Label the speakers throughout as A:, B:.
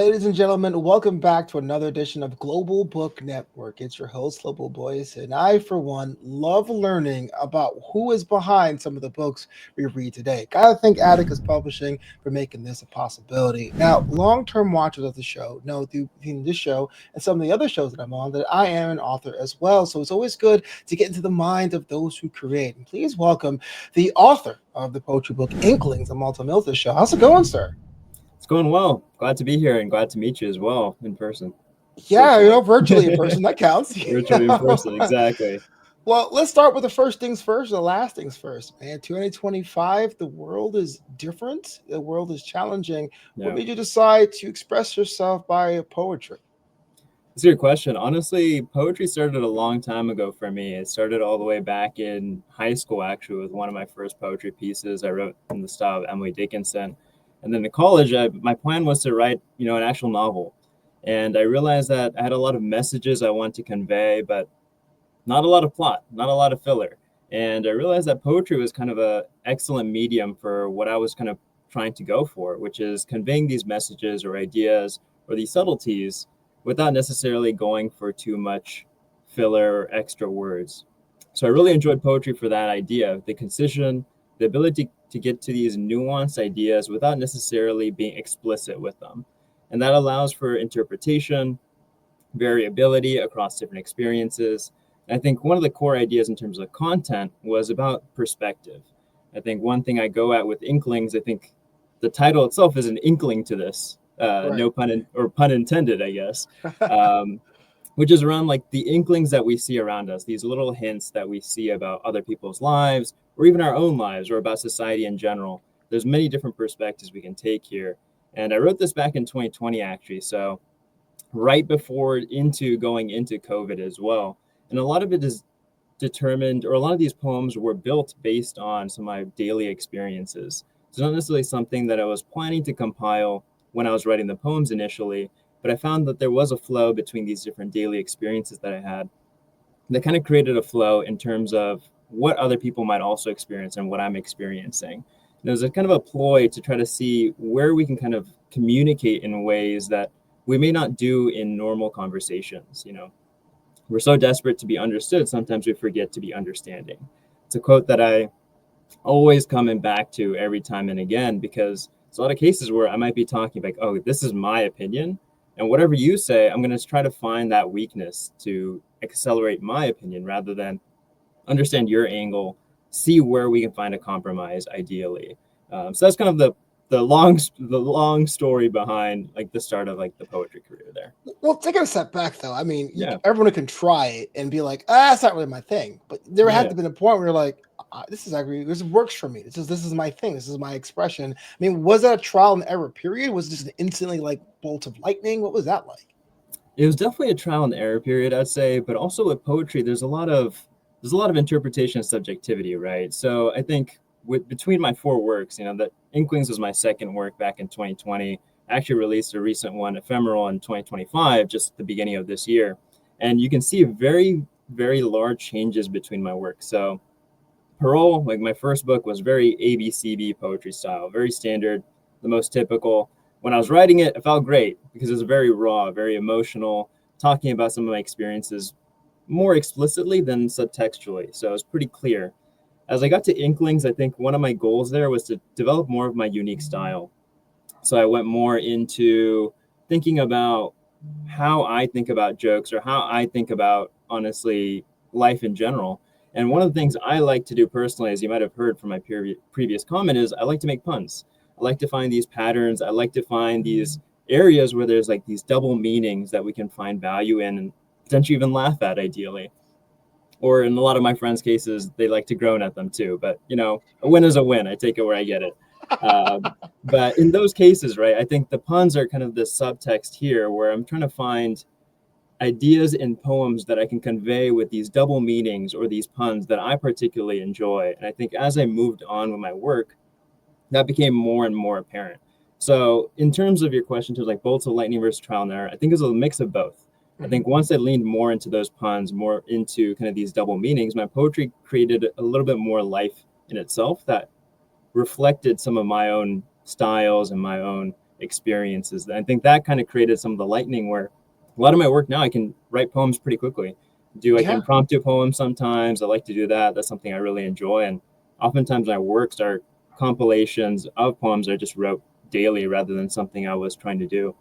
A: ladies and gentlemen, welcome back to another edition of Global Book Network. It's your host, Flobo Boyce, and I, for one, love learning about who is behind some of the books we read today. Gotta thank Atticus Publishing for making this a possibility. Now, long-term watchers of the show know through this show and some of the other shows that I'm on that I am an author as well. So it's always good to get into the mind of those who create. And please welcome the author of the poetry book Inklings, Amal Thommil, to the show. How's it going, sir?
B: It's going well. Glad to be here and glad to meet you as well in person,
A: Yeah,
B: virtually.
A: virtually in person, that counts.
B: Virtually in person, exactly.
A: Well, let's start with the first things first, the last things first, man. 2025, the world is different. The world is challenging. What
B: Yeah.
A: made you decide to express yourself by poetry?
B: It's a good question. Honestly, poetry started a long time ago for me. It started all the way back in high school, actually, with one of my first poetry pieces I wrote in the style of Emily Dickinson. And then in college, my plan was to write, an actual novel. And I realized that I had a lot of messages I wanted to convey, but not a lot of plot, not a lot of filler. And I realized that poetry was kind of a excellent medium for what I was kind of trying to go for, which is conveying these messages or ideas or these subtleties without necessarily going for too much filler or extra words. So I really enjoyed poetry for that idea, the concision, the ability to get to these nuanced ideas without necessarily being explicit with them. And that allows for interpretation, variability across different experiences. And I think one of the core ideas in terms of content was about perspective. I think one thing I go at with Inklings, I think the title itself is an inkling to this,
A: Right.
B: no pun intended, I guess, um, which is around like the inklings that we see around us, these little hints that we see about other people's lives or even our own lives or about society in general. There's many different perspectives we can take here. And I wrote this back in 2020, actually. So right before into going into COVID as well. And a lot of it is determined, or a lot of these poems were built based on some of my daily experiences. It's not necessarily something that I was planning to compile when I was writing the poems initially, but I found that there was a flow between these different daily experiences that I had that kind of created a flow in terms of what other people might also experience and what I'm experiencing. And it was a kind of a ploy to try to see where we can kind of communicate in ways that we may not do in normal conversations. We're so desperate to be understood, sometimes we forget to be understanding. It's a quote that I always coming back to every time and again, because it's a lot of cases where I might be talking like, oh, this is my opinion. And whatever you say, I'm going to try to find that weakness to accelerate my opinion rather than understand your angle, see where we can find a compromise ideally. So that's kind of the long story behind like the start of like the poetry career there.
A: Well, taking a step back, though, I mean,
B: Yeah,
A: everyone can try it and be like, that's not really my thing. But there had
B: yeah.
A: to be a point where you're like, this is actually, this works for me. This is my thing. This is my expression. I mean, was that a trial and error period? Was it just an instantly like bolt of lightning? What was that like?
B: It was definitely a trial and error period, I'd say, but also with poetry, there's a lot of interpretation and subjectivity, right? So I think between my four works, that Inklings was my second work back in 2020. I actually released a recent one, Ephemeral, in 2025, just at the beginning of this year. And you can see very, very large changes between my work. So Parole, like my first book, was very ABCB poetry style, very standard, the most typical. When I was writing it, it felt great because it was very raw, very emotional, talking about some of my experiences more explicitly than subtextually. So it was pretty clear. As I got to Inklings, I think one of my goals there was to develop more of my unique style. So I went more into thinking about how I think about jokes or how I think about, honestly, life in general. And one of the things I like to do personally, as you might have heard from my previous comment, is I like to make puns. I like to find these patterns. I like to find these areas where there's like these double meanings that we can find value in and potentially even laugh at, ideally. Or in a lot of my friends' cases, they like to groan at them too. But, a win is a win. I take it where I get it. But in those cases, right, I think the puns are kind of the subtext here where I'm trying to find ideas in poems that I can convey with these double meanings or these puns that I particularly enjoy. And I think as I moved on with my work, that became more and more apparent. So in terms of your question, to like bolts of lightning versus trial and error, I think it's a mix of both. I think once I leaned more into those puns, more into kind of these double meanings, my poetry created a little bit more life in itself that reflected some of my own styles and my own experiences. And I think that kind of created some of the lightning where a lot of my work now, I can write poems pretty quickly, do like
A: Yeah.
B: impromptu poems sometimes. I like to do that. That's something I really enjoy. And oftentimes my works are compilations of poems I just wrote daily rather than something I was trying to do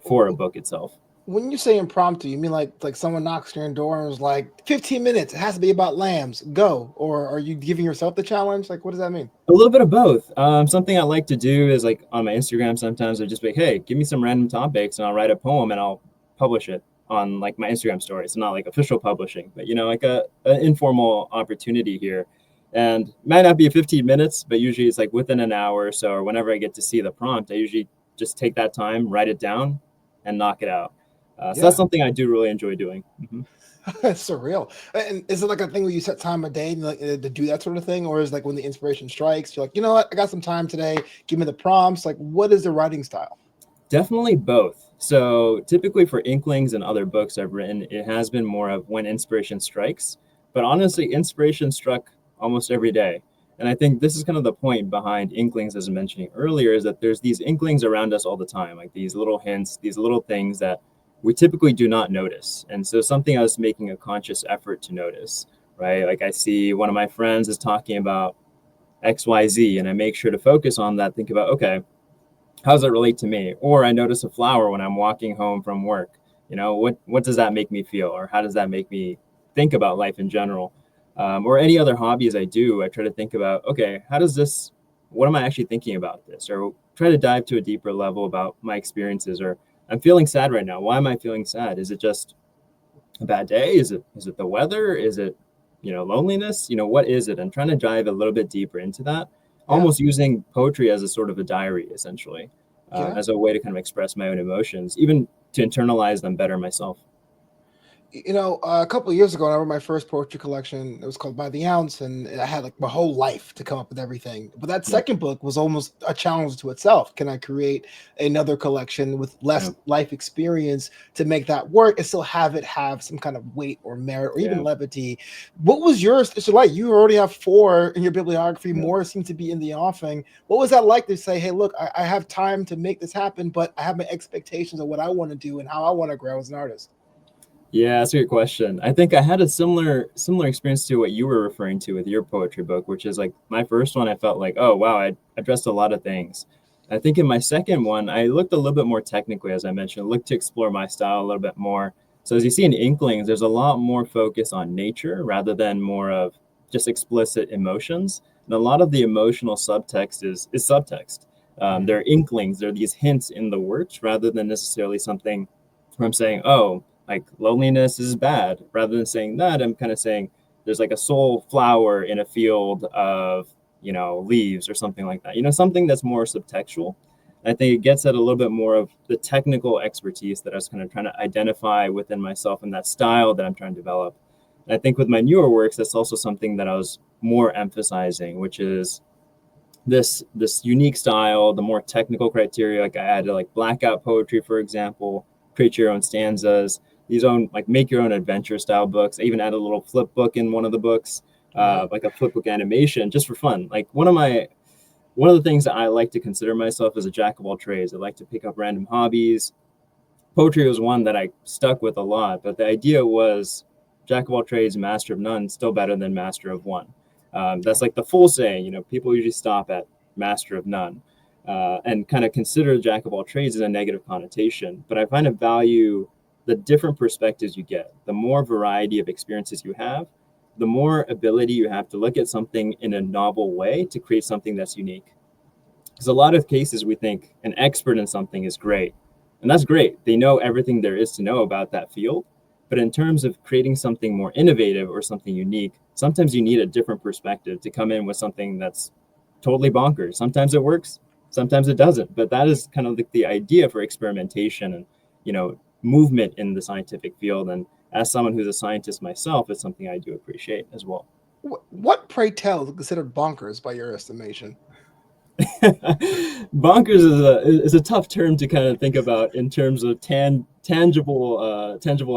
B: for a book itself.
A: When you say impromptu, you mean like someone knocks on your door and is like 15 minutes, it has to be about lambs, go? Or are you giving yourself the challenge? Like, what does that mean?
B: A little bit of both. Something I like to do is like on my Instagram sometimes I just be like, hey, give me some random topics and I'll write a poem and I'll publish it on like my Instagram story. It's not like official publishing, but like an informal opportunity here. And it might not be 15 minutes, but usually it's like within an hour or so, or whenever I get to see the prompt, I usually just take that time, write it down, and knock it out. So that's
A: Yeah.
B: something I do really enjoy doing. Mm-hmm.
A: It's surreal. And is it like a thing where you set time a day like, to do that sort of thing? Or is it like when the inspiration strikes, you're like, you know what, I got some time today, give me the prompts. Like, what is the writing style?
B: Definitely both. So typically for Inklings and other books I've written, it has been more of when inspiration strikes. But honestly, inspiration struck almost every day. And I think this is kind of the point behind Inklings, as I was mentioning earlier, is that there's these Inklings around us all the time, like these little hints, these little things that we typically do not notice. And so something I was making a conscious effort to notice, right? Like I see one of my friends is talking about XYZ, and I make sure to focus on that, think about, okay, how does it relate to me? Or I notice a flower when I'm walking home from work. What does that make me feel, or how does that make me think about life in general? Or any other hobbies I do, I try to think about, okay, how does this? What am I actually thinking about this? Or try to dive to a deeper level about my experiences. Or I'm feeling sad right now. Why am I feeling sad? Is it just a bad day? Is it the weather? Is it loneliness? What is it? I'm trying to dive a little bit deeper into that,
A: Yeah.
B: almost using poetry as a sort of a diary, essentially,
A: Yeah.
B: as a way to kind of express my own emotions, even to internalize them better myself.
A: A couple of years ago, I wrote my first poetry collection. It was called By the Ounce, and I had like my whole life to come up with everything. But that
B: Yeah,
A: second book was almost a challenge to itself. Can I create another collection with
B: yeah,
A: less life experience to make that work and still have it have some kind of weight or merit or even
B: yeah,
A: levity? What was yours? It's like you already have four in your bibliography.
B: yeah.
A: More seem to be in the offing. What was that like to say, hey, look, I have time to make this happen, but I have my expectations of what I want to do and how I want to grow as an artist?
B: Yeah, that's a good question. I think I had a similar experience to what you were referring to with your poetry book, which is like my first one. I felt like, oh wow, I addressed a lot of things. I think in my second one, I looked a little bit more technically, as I mentioned, looked to explore my style a little bit more. So as you see in Inklings, there's a lot more focus on nature rather than more of just explicit emotions. And a lot of the emotional subtext is subtext. There
A: Mhm.
B: are inklings, there are these hints in the works rather than necessarily something where I'm saying, oh, like loneliness is bad. Rather than saying that, I'm kind of saying there's like a soul flower in a field of leaves or something like that. Something that's more subtextual. I think it gets at a little bit more of the technical expertise that I was kind of trying to identify within myself and that style that I'm trying to develop. And I think with my newer works, that's also something that I was more emphasizing, which is this unique style, the more technical criteria. Like I added like blackout poetry, for example, create your own stanzas, these own like make your own adventure style books. I even added a little flip book in one of the books,
A: Wow.
B: like a flip book animation just for fun. Like one of the things that I like to consider myself as a jack of all trades. I like to pick up random hobbies. Poetry was one that I stuck with a lot, but the idea was jack of all trades, master of none, still better than master of one. That's like the full saying. People usually stop at master of none, and kind of consider jack of all trades as a negative connotation. But I find a value the different perspectives you get, the more variety of experiences you have, the more ability you have to look at something in a novel way to create something that's unique. Because a lot of cases we think an expert in something is great, and that's great. They know everything there is to know about that field. But in terms of creating something more innovative or something unique, sometimes you need a different perspective to come in with something that's totally bonkers. Sometimes it works, sometimes it doesn't. But that is kind of like the idea for experimentation and movement in the scientific field. And as someone who's a scientist myself, it's something I do appreciate as well.
A: What, pray tell, is considered bonkers by your estimation?
B: Bonkers is a tough term to kind of think about in terms of tangible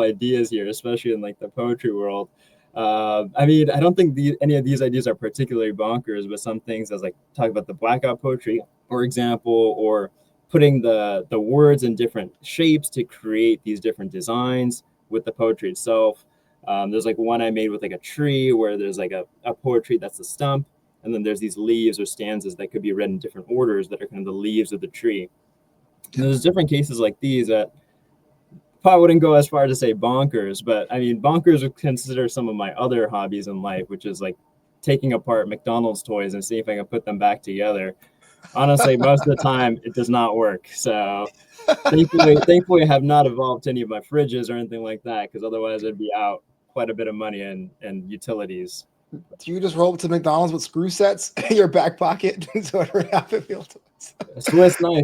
B: ideas here, especially in like the poetry world. I mean, I don't think any of these ideas are particularly bonkers, but some things, as like talk about the blackout poetry, for example, or putting the words in different shapes to create these different designs with the poetry itself. There's like one I made with like a tree where there's like a poetry that's the stump, and then there's these leaves or stanzas that could be read in different orders that are kind of the leaves of the tree. And there's different cases like these that probably wouldn't go as far to say bonkers, but I mean, bonkers would consider some of my other hobbies in life, which is like taking apart McDonald's toys and see if I can put them back together. Honestly, most of the time it does not work. So thankfully, I have not evolved to any of my fridges or anything like that, because otherwise I'd be out quite a bit of money and utilities.
A: Do you just roll up to McDonald's with screw sets in your back pocket so whatever happens feel to us?
B: A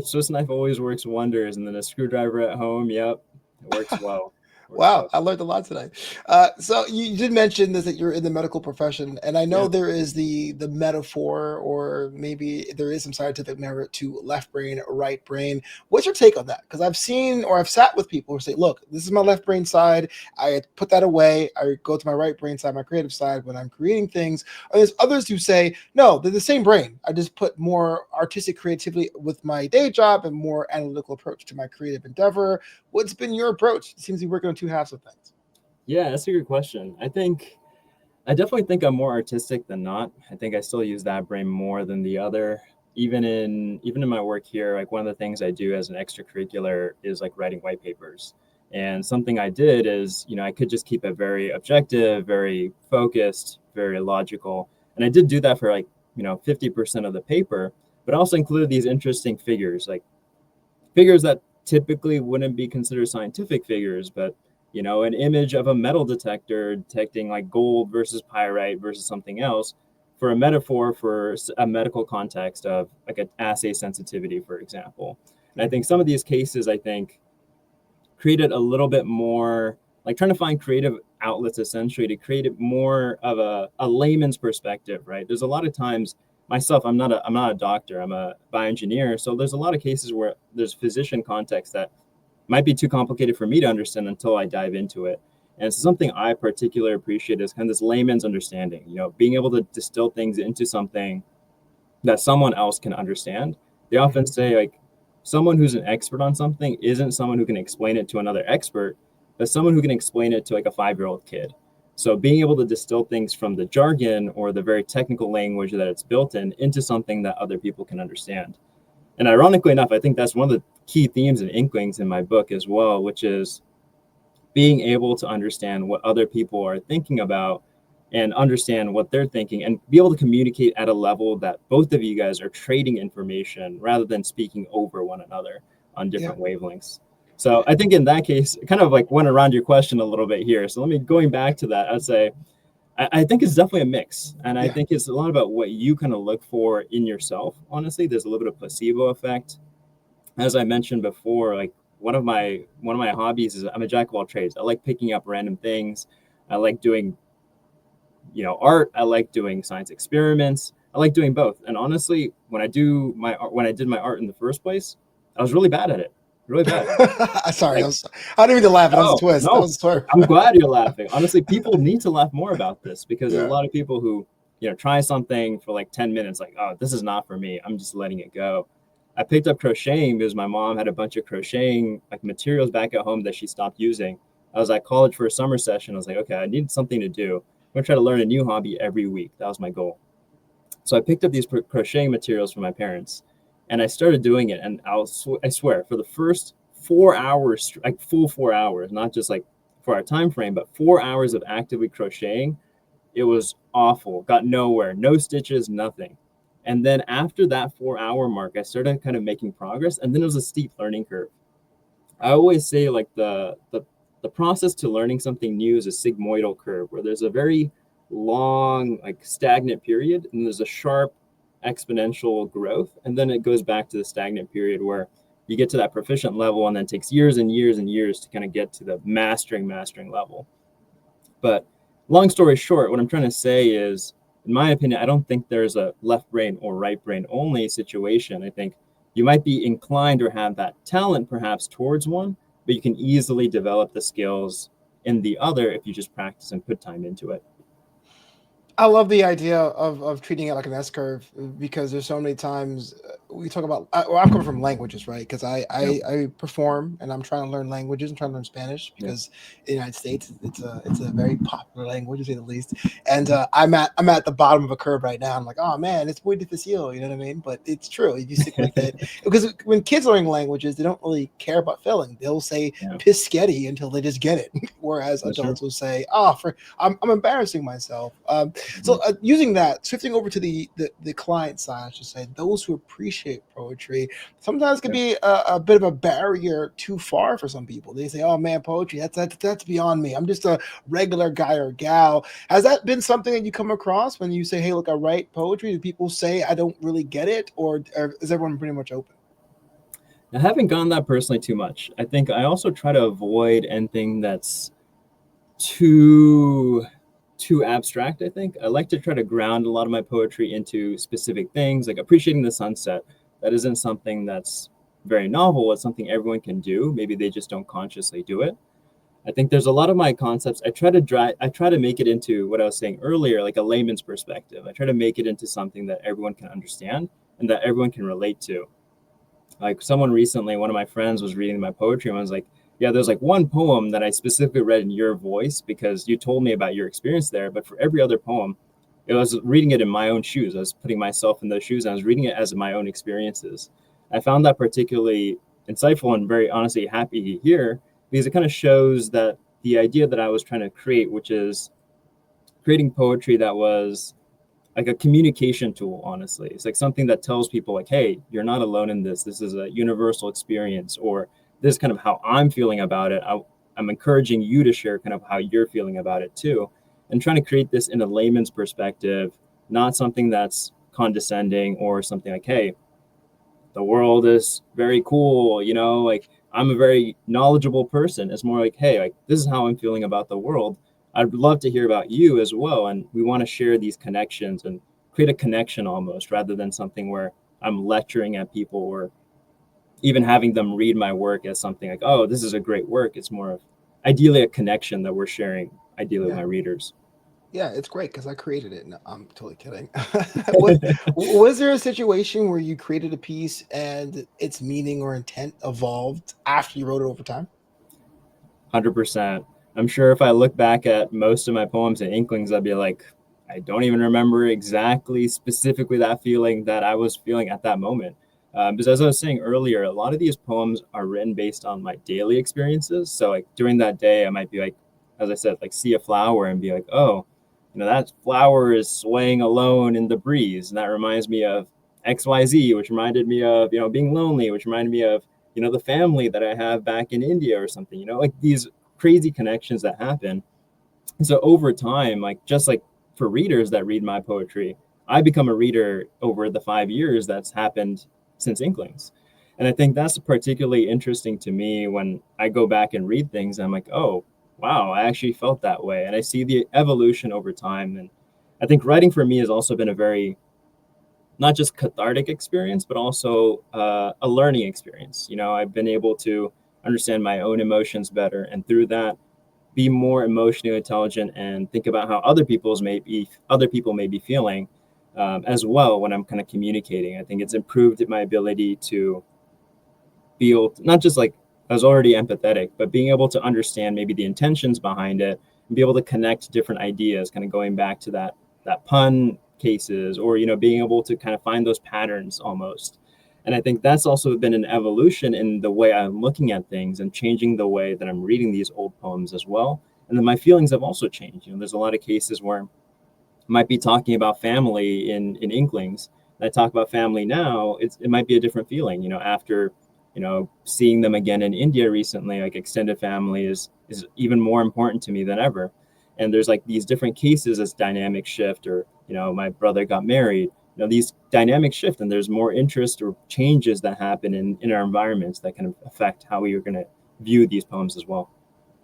B: Swiss knife always works wonders, and then a screwdriver at home, yep, it works well.
A: Wow, I learned a lot today. So you did mention this that you're in the medical profession, and I know there is the metaphor, or maybe there is some scientific merit to left brain, right brain. What's your take on that? Because I've seen or I've sat with people who say, "Look, this is my left brain side. I put that away. I go to my right brain side, my creative side, when I'm creating things." Or there's others who say, "No, they're the same brain. I just put more artistic creativity with my day job and more analytical approach to my creative endeavor." What's been your approach? It seems to be working on two halves of things.
B: Yeah, that's a good question. I definitely think I'm more artistic than not. I think I still use that brain more than the other. Even in my work here, like one of the things I do as an extracurricular is like writing white papers. And something I did is, I could just keep it very objective, very focused, very logical. And I did do that for like, 50% of the paper, but also included these interesting figures, like figures that typically wouldn't be considered scientific figures, but an image of a metal detector detecting like gold versus pyrite versus something else for a metaphor for a medical context of like an assay sensitivity, for example. And I think some of these cases, I think, created a little bit more like trying to find creative outlets essentially to create it more of a layman's perspective, right? There's a lot of times myself, I'm not a doctor, I'm a bioengineer. So there's a lot of cases where there's physician context that might be too complicated for me to understand until I dive into it. And it's something I particularly appreciate is kind of this layman's understanding, being able to distill things into something that someone else can understand. They often say like someone who's an expert on something isn't someone who can explain it to another expert, but someone who can explain it to like a 5-year-old kid. So being able to distill things from the jargon or the very technical language that it's built in into something that other people can understand. And ironically enough, I think that's one of the key themes in Inklings in my book as well, which is being able to understand what other people are thinking about and understand what they're thinking and be able to communicate at a level that both of you guys are trading information rather than speaking over one another on different wavelengths. So I think in that case, it kind of like went around your question a little bit here. So going back to that, I'd say, I think it's definitely a mix. And I think it's a lot about what you kind of look for in yourself. Honestly, there's a little bit of placebo effect. As I mentioned before, like one of my hobbies is I'm a jack of all trades. I like picking up random things. I like doing, art. I like doing science experiments. I like doing both. And honestly, when I did my art in the first place, I was really bad at it. Really bad.
A: Sorry, I didn't mean to laugh. That was a twist.
B: No,
A: that was a swerve.
B: I'm glad you're laughing. Honestly, people need to laugh more about this because there's a lot of people who, try something for like 10 minutes, like, oh, this is not for me. I'm just letting it go. I picked up crocheting because my mom had a bunch of crocheting like materials back at home that she stopped using. I was at college for a summer session. I was like, okay, I need something to do. I'm gonna try to learn a new hobby every week. That was my goal. So I picked up these crocheting materials from my parents, and I started doing it. And I swear, for the first 4 hours, like full 4 hours, not just like for our time frame, but 4 hours of actively crocheting, it was awful. Got nowhere, no stitches, nothing. And then after that 4 hour mark, I started kind of making progress, and then it was a steep learning curve. I always say like the process to learning something new is a sigmoidal curve, where there's a very long, like stagnant period, and there's a sharp exponential growth, and then it goes back to the stagnant period where you get to that proficient level, and then it takes years and years and years to kind of get to the mastering level. But long story short, what I'm trying to say is, in my opinion, I don't think there's a left brain or right brain only situation. I think you might be inclined or have that talent perhaps towards one, but you can easily develop the skills in the other if you just practice and put time into it.
A: I love the idea of treating it like an S curve because there's so many times we talk about, well, I'm coming from languages, right? Because
B: Yeah,
A: I perform and I'm trying to learn languages. I'm trying to learn Spanish
B: yeah,
A: because in the United States it's a very popular language to say the least. And I'm at the bottom of a curve right now. I'm like, oh man, it's muy difícil, you know what I mean? But it's true if you stick with it, because when kids learning languages, they don't really care about failing. They'll say
B: yeah.
A: piscetti until they just get it, whereas
B: That's true.
A: adults will say, oh, I'm embarrassing myself. So
B: Mhm.
A: using that, shifting over to the client side, I should say, those who appreciate poetry sometimes can
B: Yeah.
A: be a bit of a barrier too far for some people. They say, "Oh man, poetry that's beyond me. I'm just a regular guy or gal." Has that been something that you come across when you say, "Hey, look, I write poetry"? Do people say I don't really get it, or is everyone pretty much open?
B: I haven't gone that personally too much. I think I also try to avoid anything that's too too abstract. I think I like to try to ground a lot of my poetry into specific things, like appreciating the sunset. That isn't something that's very novel. It's something everyone can do. Maybe they just don't consciously do it. I think there's a lot of my concepts. I try to make it into what I was saying earlier, like a layman's perspective. I try to make it into something that everyone can understand and that everyone can relate to. Like someone recently, one of my friends was reading my poetry and was like, "Yeah, there's like one poem that I specifically read in your voice because you told me about your experience there. But for every other poem, it was reading it in my own shoes. I was putting myself in those shoes and I was reading it as my own experiences." I found that particularly insightful and very honestly happy to hear because it kind of shows that the idea that I was trying to create, which is creating poetry that was like a communication tool, honestly. It's like something that tells people like, hey, you're not alone in this. This is a universal experience, or this is kind of how I'm feeling about it. I'm encouraging you to share kind of how you're feeling about it too, and trying to create this in a layman's perspective, not something that's condescending or something like, hey, the world is very cool, like I'm a very knowledgeable person. It's more like, hey, like this is how I'm feeling about the world. I'd love to hear about you as well, and we want to share these connections and create a connection almost, rather than something where I'm lecturing at people or even having them read my work as something like, oh, this is a great work. It's more of ideally a connection that we're sharing, ideally with
A: Yeah.
B: my readers.
A: Yeah, it's great because I created it. No, I'm totally kidding. Was there a situation where you created a piece and its meaning or intent evolved after you wrote it over time?
B: 100%. I'm sure if I look back at most of my poems and Inklings, I'd be like, I don't even remember exactly specifically that feeling that I was feeling at that moment. Because as I was saying earlier, a lot of these poems are written based on my daily experiences. So like during that day, I might be like, as I said, like see a flower and be like, oh, that flower is swaying alone in the breeze. And that reminds me of XYZ, which reminded me of, being lonely, which reminded me of, the family that I have back in India or something, like these crazy connections that happen. And so over time, like just like for readers that read my poetry, I become a reader over the 5 years that's happened since Inklings. And I think that's particularly interesting to me when I go back and read things. I'm like, oh, wow, I actually felt that way. And I see the evolution over time. And I think writing for me has also been a very not just cathartic experience, but also a learning experience. I've been able to understand my own emotions better, and through that, be more emotionally intelligent and think about how other people may be feeling as well when I'm kind of communicating. I think it's improved my ability to feel not just like I was already empathetic, but being able to understand maybe the intentions behind it and be able to connect different ideas, kind of going back to that pun cases, or being able to kind of find those patterns almost. And I think that's also been an evolution in the way I'm looking at things and changing the way that I'm reading these old poems as well. And then my feelings have also changed. There's a lot of cases where I might be talking about family in Inklings. And I talk about family now, it might be a different feeling, after, seeing them again in India recently, like extended family is even more important to me than ever. And there's like these different cases as dynamic shift, or, my brother got married, these dynamics shift and there's more interest or changes that happen in our environments that kind of affect how we are going to view these poems as well.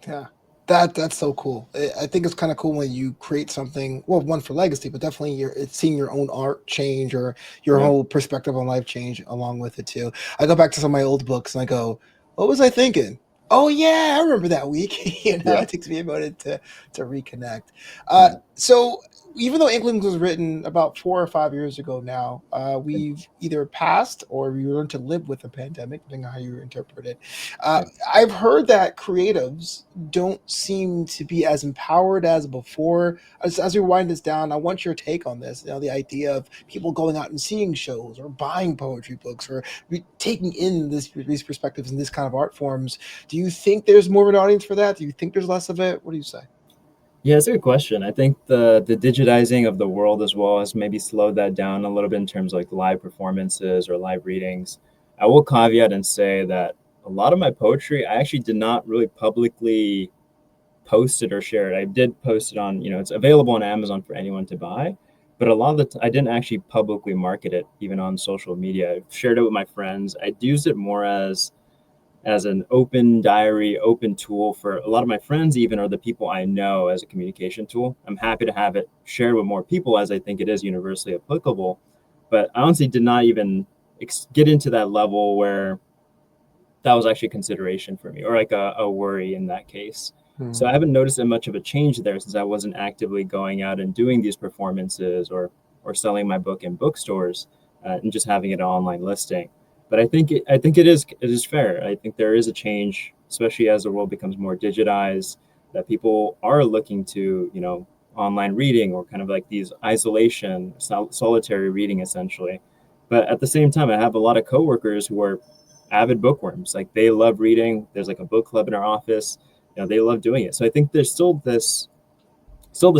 A: Yeah. That's so cool. I think it's kind of cool when you create something. Well, one for legacy, but definitely it's seeing your own art change or your
B: Yeah.
A: whole perspective on life change along with it too. I go back to some of my old books and I go, "What was I thinking? Oh yeah, I remember that week."
B: Yeah.
A: It takes me a moment to reconnect.
B: Yeah.
A: So even though Inklings was written about 4 or 5 years ago now, we've either passed or we learned to live with the pandemic, depending on how you interpret it. Uh,
B: Right.
A: I've heard that creatives don't seem to be as empowered as before. As we wind this down, I want your take on this. The idea of people going out and seeing shows or buying poetry books or taking in these perspectives and this kind of art forms. Do you think there's more of an audience for that? Do you think there's less of it? What do you say?
B: Yeah, it's a good question. I think the digitizing of the world as well has maybe slowed that down a little bit in terms of like live performances or live readings. I will caveat and say that a lot of my poetry I actually did not really publicly post it or share it. I did post it on, it's available on Amazon for anyone to buy, but a lot of I didn't actually publicly market it even on social media. I shared it with my friends. I used it more as an open diary, open tool for a lot of my friends, even, or the people I know, as a communication tool. I'm happy to have it shared with more people as I think it is universally applicable. But I honestly did not even get into that level where that was actually a consideration for me or like a worry in that case. So I
A: Hmm.
B: haven't noticed that much of a change there since I wasn't actively going out and doing these performances or selling my book in bookstores and just having it an online listing. But I think it is fair. I think there is a change, especially as the world becomes more digitized, that people are looking to online reading or kind of like these isolation, solitary reading essentially. But at the same time, I have a lot of coworkers who are avid bookworms. Like they love reading. There's like a book club in our office. They love doing it. So I think there's still this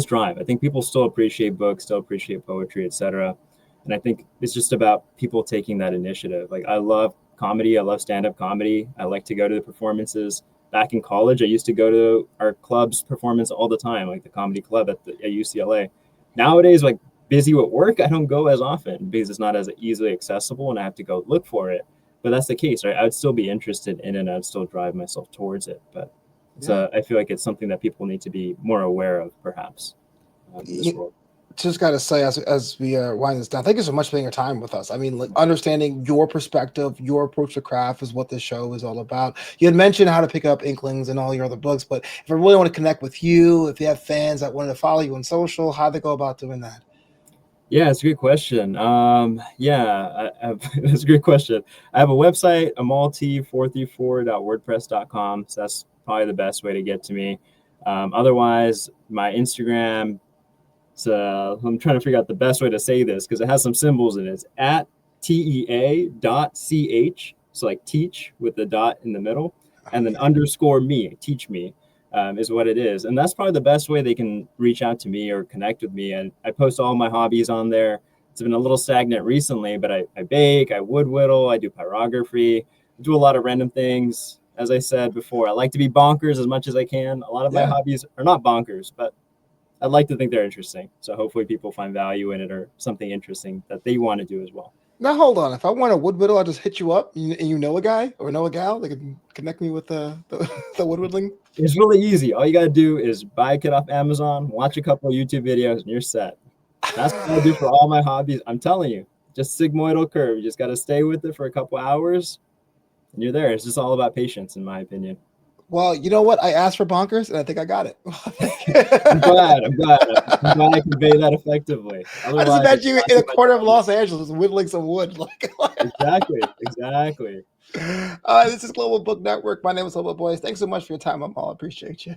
B: drive. I think people still appreciate books, still appreciate poetry, etc. And I think it's just about people taking that initiative. Like I love comedy. I love stand-up comedy. I like to go to the performances. Back in college, I used to go to our club's performance all the time, like the comedy club at UCLA. Nowadays, like busy with work, I don't go as often because it's not as easily accessible and I have to go look for it. But that's the case, right? I would still be interested in it and I'd still drive myself towards it. But
A: Yeah.
B: I feel like it's something that people need to be more aware of, perhaps, in this
A: You,
B: world.
A: just got to say, as we wind this down, thank you so much for spending your time with us. I mean, like, understanding your perspective, your approach to craft is what this show is all about. You had mentioned how to pick up Inklings and all your other books, but if I really want to connect with you, if you have fans that wanted to follow you on social, how they go about doing that?
B: Yeah, it's a great question. Yeah, that's a great question. I have a website, amaltee434.wordpress.com. So that's probably the best way to get to me. Otherwise, my Instagram. So I'm trying to figure out the best way to say this because it has some symbols in it. It's at tea.ch. So like teach with the dot in the middle, and then
A: Okay.
B: underscore me, teach me, is what it is. And that's probably the best way they can reach out to me or connect with me. And I post all my hobbies on there. It's been a little stagnant recently, but I bake, I wood whittle, I do pyrography, I do a lot of random things. As I said before, I like to be bonkers as much as I can. A lot of my
A: Yeah.
B: hobbies are not bonkers, but I'd like to think they're interesting. So hopefully people find value in it or something interesting that they want to do as well.
A: Now hold on. If I want a wood whittle, I'll just hit you up, and you know a guy or know a gal that can connect me with the wood whittling.
B: It's really easy. All you got to do is buy a kit off Amazon, watch a couple of YouTube videos, and you're set. That's what I do for all my hobbies. I'm telling you, just sigmoidal curve. You just got to stay with it for a couple hours, and you're there. It's just all about patience, in my opinion.
A: Well, you know what? I asked for bonkers, and I think I got it.
B: I'm glad. I'm glad. I'm glad I convey that effectively.
A: I just
B: Otherwise, I'd
A: imagine
B: be
A: you in a
B: wasting my
A: corner of
B: time.
A: Los Angeles whittling some wood.
B: Exactly. Exactly.
A: This is Global Book Network. My name is Boyce. Thanks so much for your time, Amal. I appreciate you.